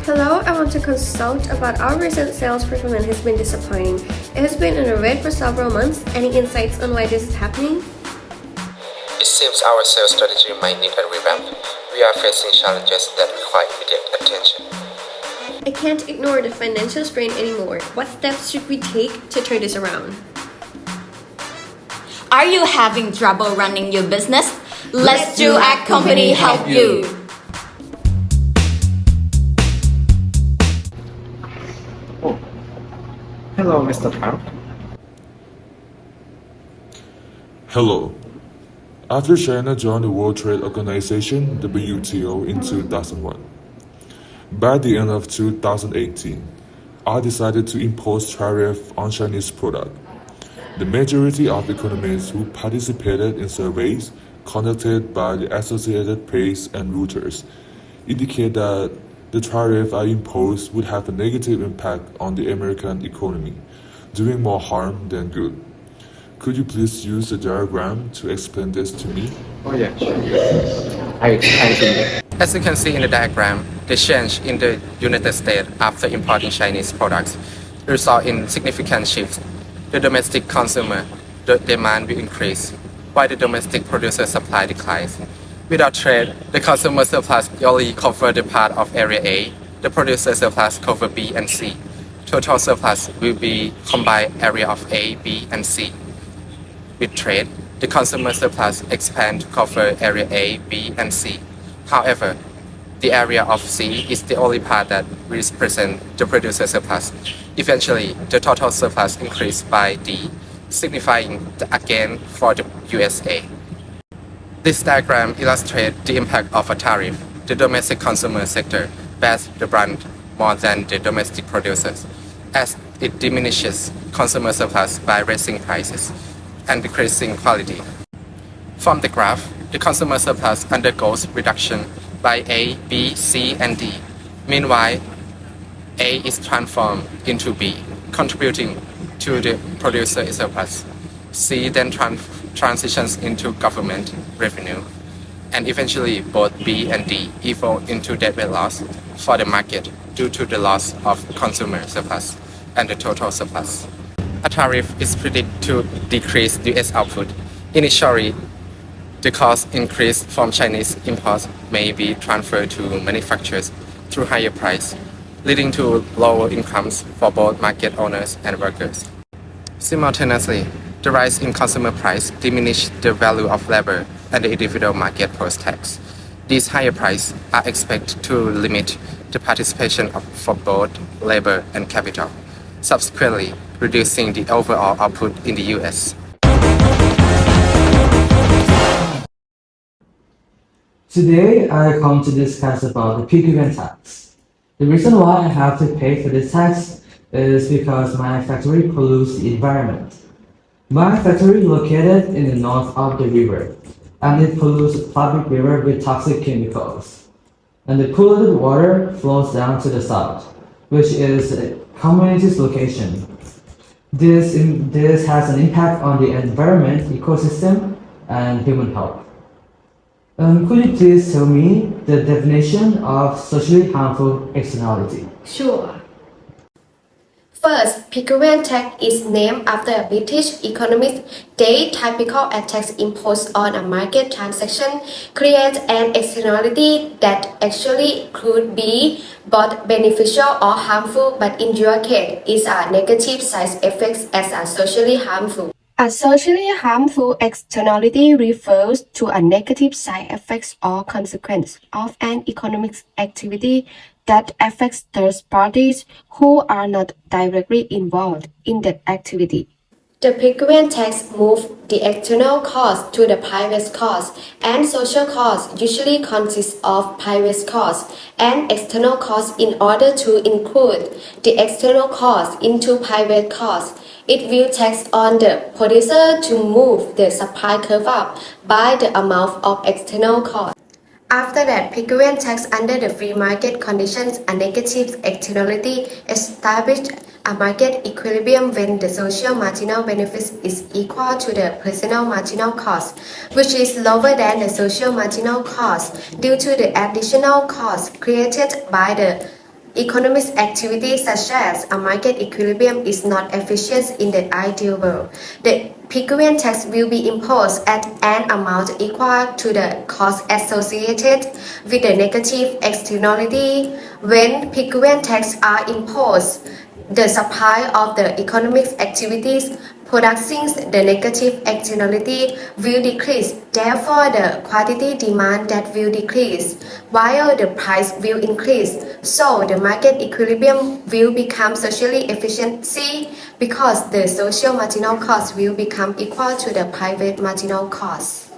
Hello, I want to consult about our recent sales performance has been disappointing. It has been in the red for several months. Any insights on why this is happening? It seems our sales strategy might need a revamp. We are facing challenges that require immediate attention. I can't ignore the financial strain anymore. What steps should we take to turn this around? Are you having trouble running your business? Let's do ACK Company help you. Oh, hello, Mr. Pao. Hello. After China joined the World Trade Organization, WTO, in 2001, by the end of 2018, I decided to impose tariff on Chinese products. The majority of economies who participated in surveys conducted by the Associated Press and Reuters indicate that the tariff I imposed would have a negative impact on the American economy, doing more harm than good. Could you please use the diagram to explain this to me? Oh yeah, sure. I explain to you. As you can see in the diagram, the change in the United States after importing Chinese products result in significant shifts. The domestic consumer demand will increase, while the domestic producer supply declines. Without trade, the consumer surplus only cover the part of area A, the producer surplus cover B and C. Total surplus will be combined area of A, B, and C. With trade, the consumer surplus expand to cover area A, B, and C. However, the area of C is the only part that represents the producer surplus. Eventually, the total surplus increased by D, signifying the gain for the USA. This diagram illustrates the impact of a tariff. The domestic consumer sector bears the brunt more than the domestic producers, as it diminishes consumer surplus by raising prices and decreasing quality. From the graph, the consumer surplus undergoes reduction by A, B, C, and D. Meanwhile, A is transformed into B, contributing to the producer surplus. C then transitions into government revenue, and eventually both B and D evolve into deadweight loss for the market due to the loss of consumer surplus and the total surplus. A tariff is predicted to decrease US output. Initially, the cost increase from Chinese imports may be transferred to manufacturers through higher price, leading to lower incomes for both market owners and workers. Simultaneously, the rise in consumer price diminishes the value of labor and the individual market post-tax. These higher prices are expected to limit the participation for both labor and capital, subsequently reducing the overall output in the US. Today, I come to discuss about the pigment tax. The reason why I have to pay for this tax is because my factory pollutes the environment. My factory is located in the north of the river, and it pollutes the public river with toxic chemicals. And the polluted water flows down to the south, which is a community's location. This has an impact on the environment, ecosystem, and human health. Could you please tell me the definition of socially harmful externality? Sure. First, pigment tax is named after a British economist. They typical tax imposed on a market transaction create an externality that actually could be both beneficial or harmful, but in your case, is a negative side effects as a socially harmful. A socially harmful externality refers to a negative side effects or consequence of an economic activity that affects third parties who are not directly involved in that activity. The pigment tax moves the external cost to the private cost, and social costs usually consist of private costs and external costs. In order to include the external cost into private costs, it will tax on the producer to move the supply curve up by the amount of external cost. After that, pigment tax under the free market conditions, a negative externality established a market equilibrium when the social marginal benefit is equal to the personal marginal cost, which is lower than the social marginal cost due to the additional cost created by the Economic activity such as a market equilibrium is not efficient in the ideal world. The Piggyback tax will be imposed at an amount equal to the cost associated with the negative externality. When piggyback tax are imposed, the supply of the economic activities producing the negative externality will decrease. Therefore, the quantity demand that will decrease, while the price will increase. So, the market equilibrium will become socially efficiency because the social marginal cost will become equal to the private marginal cost.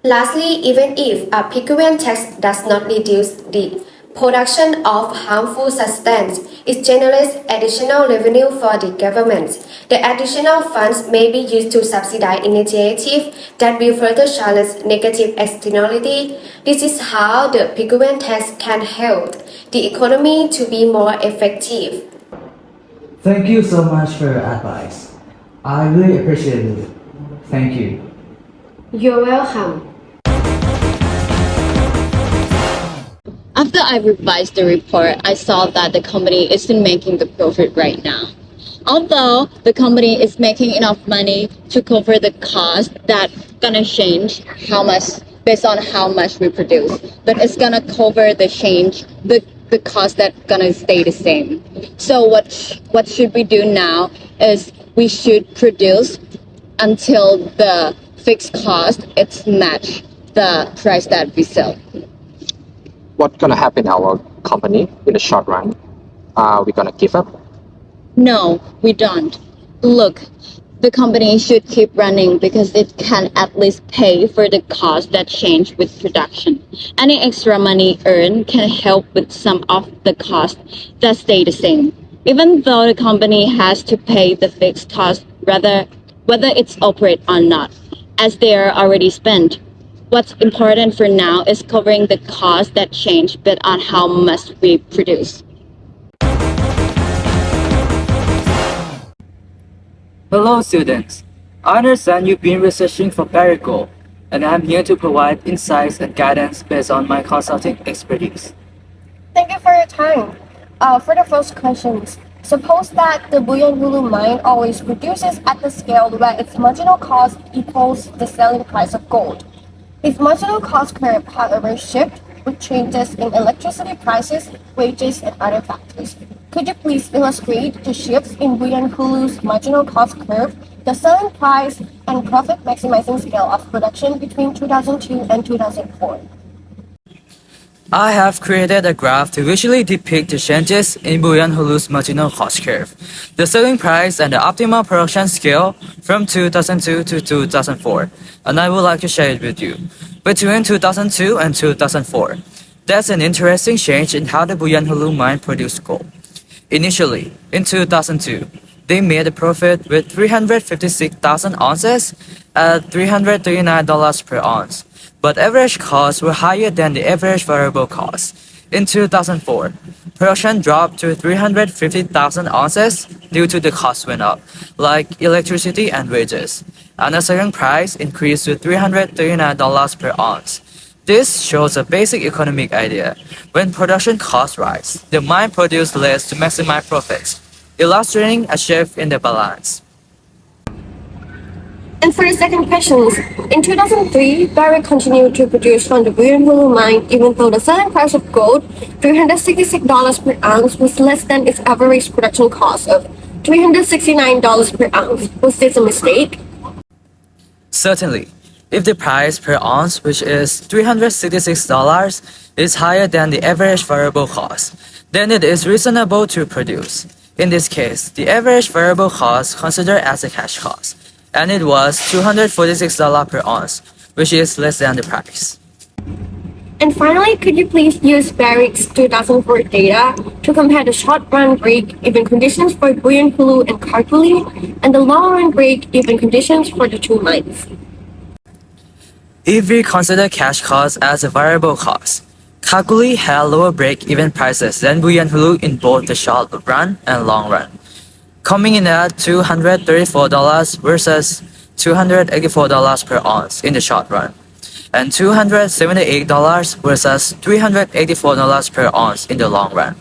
Lastly, even if a piggyback tax does not reduce the production of harmful substances, it generates additional revenue for the government. The additional funds may be used to subsidize initiatives that will further challenge negative externality. This is how the piggyback tax can help the economy to be more effective. Thank you so much for your advice. I really appreciate it. Thank you. You're welcome. After I revised the report, I saw that the company isn't making the profit right now. Although the company is making enough money to cover the cost that's gonna change how much based on how much we produce, but it's gonna cover the cost that's gonna stay the same. So what should we do now is we should produce until the fixed cost it's match the price that we sell. What's gonna happen in our company in the short run? Are we gonna give up? No, we don't. Look, the company should keep running because it can at least pay for the cost that change with production. Any extra money earned can help with some of the costs that stay the same. Even though the company has to pay the fixed cost whether it's operate or not, as they are already spent. What's important for now is covering the cost that change based on how much we produce. Hello students, I understand you've been researching for Perigold, and I'm here to provide insights and guidance based on my consulting expertise. Thank you for your time. For the first questions, suppose that the Bougainville mine always produces at the scale where its marginal cost equals the selling price of gold. If marginal cost curve, however, shift with changes in electricity prices, wages, and other factors, could you please illustrate the shifts in Bougainville's marginal cost curve, the selling price, and profit maximizing scale of production between 2002 and 2004? I have created a graph to visually depict the changes in Bougainville's marginal cost curve, the selling price, and the optimal production scale from 2002 to 2004, and I would like to share it with you. Between 2002 and 2004, there's an interesting change in how the Bougainville mine produced gold. Initially, in 2002, they made a profit with 356,000 ounces at $339 per ounce. But average costs were higher than the average variable cost. In 2004, production dropped to 350,000 ounces due to the costs went up, like electricity and wages, and the selling price increased to $339 per ounce. This shows a basic economic idea. When production costs rise, the mine produces less to maximize profits, illustrating a shift in the balance. And for the second question, in 2003, Barrick continued to produce from the Bougainville mine even though the selling price of gold, $366 per ounce, was less than its average production cost of $369 per ounce. Was this a mistake? Certainly, if the price per ounce, which is $366, is higher than the average variable cost, then it is reasonable to produce. In this case, the average variable cost considered as a cash cost, and it was $246 per ounce, which is less than the price. And finally, could you please use Barrick's 2004 data to compare the short-run break-even conditions for Bougainville and Kalgoorlie and the long-run break-even conditions for the two mines? If we consider cash cost as a variable cost, Kalgoorlie had lower break-even prices than Bougainville in both the short run and long run, coming in at $234 versus $284 per ounce in the short run, and $278 versus $384 per ounce in the long run.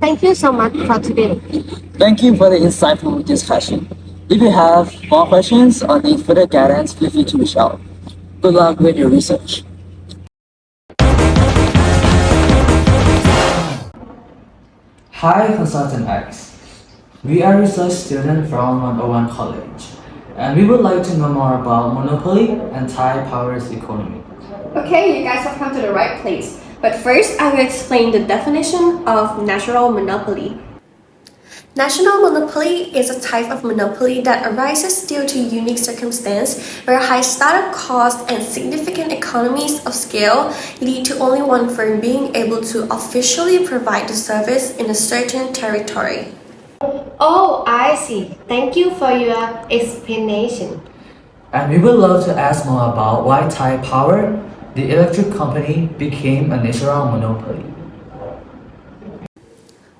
Thank you so much for today. Thank you for the insightful discussion. If you have more questions or need further guidance, feel free to reach out. Good luck with your research. Hi, Consultant X. We are research students from 101 College, and we would like to know more about monopoly and Thai Power's economy. Okay, you guys have come to the right place. But first, I will explain the definition of natural monopoly. National monopoly is a type of monopoly that arises due to unique circumstance where high startup costs and significant economies of scale lead to only one firm being able to officially provide the service in a certain territory. Oh, I see. Thank you for your explanation. And we would love to ask more about why Thai Power, the electric company, became a natural monopoly.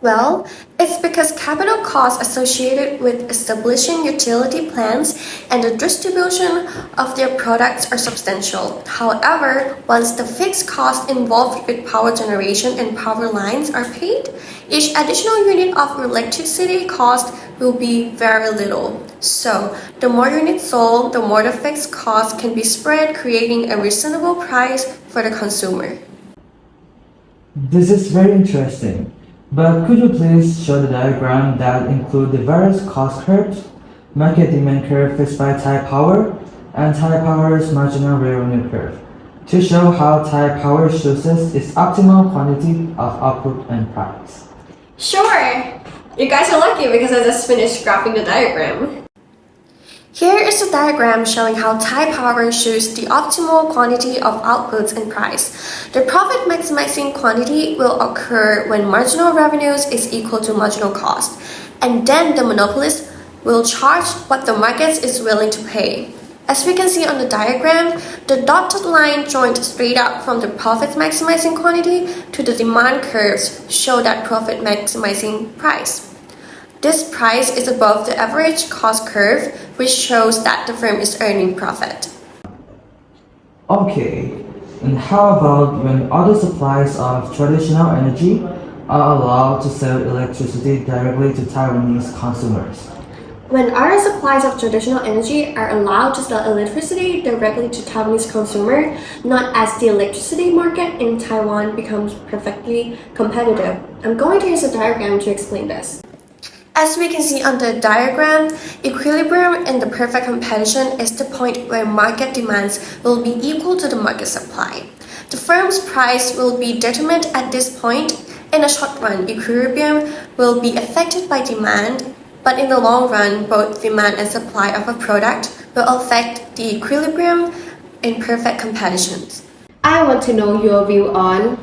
Well, it's because capital costs associated with establishing utility plants and the distribution of their products are substantial. However, once the fixed costs involved with power generation and power lines are paid, each additional unit of electricity cost will be very little. So, the more units sold, the more the fixed cost can be spread, creating a reasonable price for the consumer. This is very interesting. But could you please show the diagram that include the various cost curves, market demand curve fixed by Thai Power, and Thai Power's marginal revenue curve, to show how Thai Power chooses its optimal quantity of output and price? Sure! You guys are lucky because I just finished graphing the diagram. Here is a diagram showing how Thai Power chooses the optimal quantity of outputs and price. The profit maximizing quantity will occur when marginal revenues is equal to marginal cost, and then the monopolist will charge what the market is willing to pay. As we can see on the diagram, the dotted line joined straight up from the profit maximizing quantity to the demand curves show that profit maximizing price. This price is above the average cost curve, which shows that the firm is earning profit. Okay, and how about when other suppliers of traditional energy are allowed to sell electricity directly to Taiwanese consumers? When other suppliers of traditional energy are allowed to sell electricity directly to Taiwanese consumer, not as the electricity market in Taiwan becomes perfectly competitive. I'm going to use a diagram to explain this. As we can see on the diagram, equilibrium in the perfect competition is the point where market demands will be equal to the market supply. The firm's price will be determined at this point. In the short run, equilibrium will be affected by demand, but in the long run, both demand and supply of a product will affect the equilibrium in perfect competitions. I want to know your view on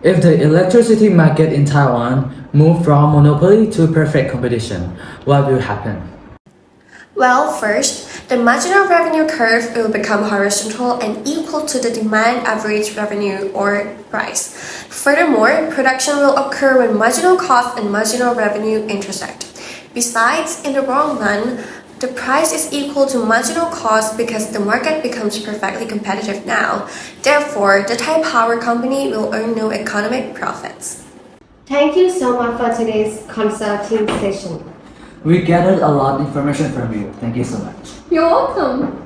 If the electricity market in Taiwan moved from monopoly to perfect competition, what will happen? Well, first, the marginal revenue curve will become horizontal and equal to the demand average revenue or price. Furthermore, production will occur when marginal cost and marginal revenue intersect. Besides, in the long run, the price is equal to marginal cost because the market becomes perfectly competitive now. Therefore, the Thai Power Company will earn no economic profits. Thank you so much for today's consulting session. We gathered a lot of information from you. Thank you so much. You're welcome.